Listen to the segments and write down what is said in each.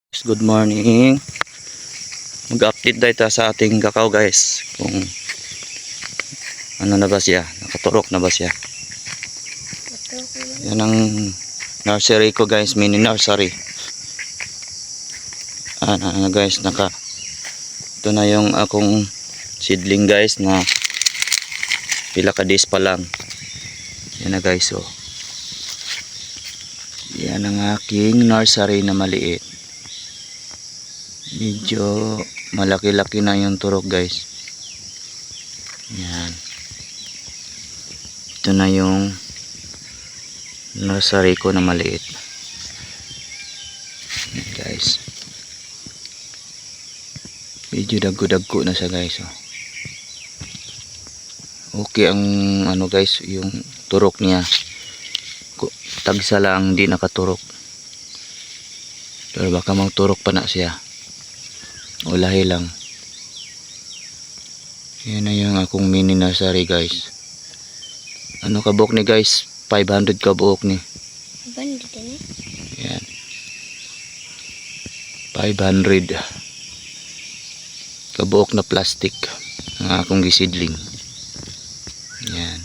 Good morning. Mag-update tayo sa ating kakao guys. Kung ano na ba siya, nakaturok na ba siya. Yan ang nursery ko guys, mini nursery. Ano guys, ito na yung akong seedling guys na pila ka days pa lang. Yan na guys, oh. Yan ang aking nursery na maliit. Medyo malaki-laki na yung turok guys. Yan. Ito na yung nursery ko na maliit. Yan guys. Medyo dagko-dagko na siya guys. Oh. Okay ang ano guys, yung turok niya. Tagsa lang, hindi nakaturok. Pero baka magturok pa na siya. Ulahi lang. Yan na yung akong mini nursery guys. Ano kabuok ni guys? 500 kabuok ni. 500 ni? Yan. 500 kabuok na plastic ang akong gisidling. Yan.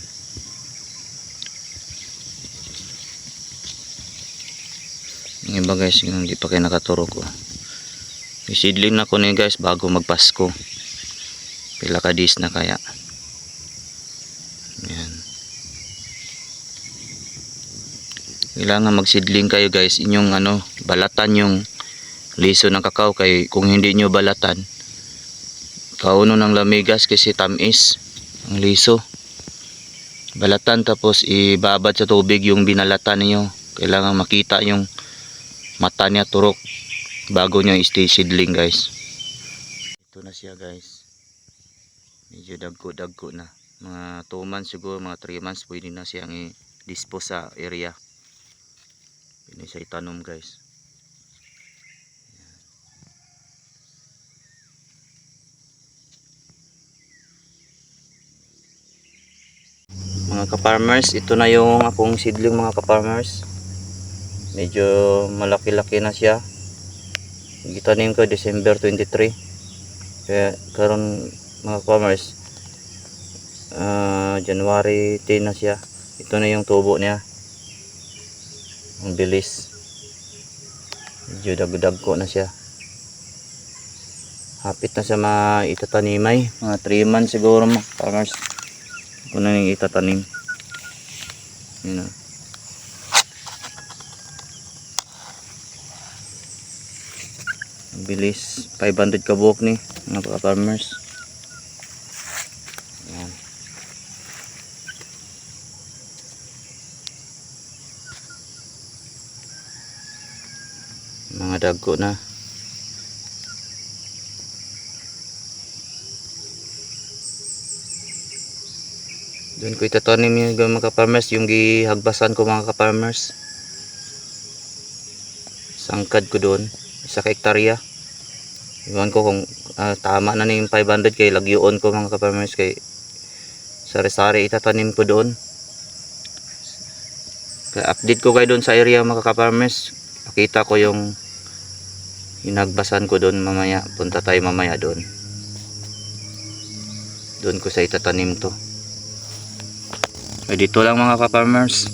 Yung iba guys, yung hindi pa kayo nakaturok oh. Isidling na ko na guys bago magpasko. Pila ka days na kaya. Yan. Kailangan magsidling kayo guys. Inyong balatan yung liso ng kakao. Kay kung hindi nyo balatan, kauno ng lamigas kasi tamis ang liso. Balatan tapos ibabad sa tubig yung binalatan niyo. Kailangan makita yung mata niya turok bago nyo i-stay seedling guys. Ito na siya guys. Medyo dagko na. Mga 2 months siguro, mga 3 months pwede na siyang i-dispose sa area. Pwede siya itanom guys. Mga ka-farmers, ito na yung akong seedling mga ka-farmers. Medyo malaki-laki na siya. Gitanim ko December 23. Kaya karon mga farmers, January 10 na siya. Ito na yung tubo niya. Ang bilis. Medyo dagdag-dagko na siya. Hapit na sa mga itatanimay. Mga 3 months siguro mga farmers. Ito na yung itatanim. Yun na. Bilis, 500 kabuok ni mga farmers. Yan. Mga dagko na. Doon ko itatanim yung mga farmers, yung gihagbasan ko mga farmers. Sangkad ko doon, 1 hektarya. Iwan ko kung tama na yung 500 kay lagyoon ko mga ka-farmers kay sari-sari itatanim ko doon. Kaya update ko kayo doon sa area mga ka-farmers. Pakita ko yung hinagbasan ko doon mamaya. Punta tayo mamaya doon. Doon ko sa itatanim to. Ay dito lang mga ka-farmers.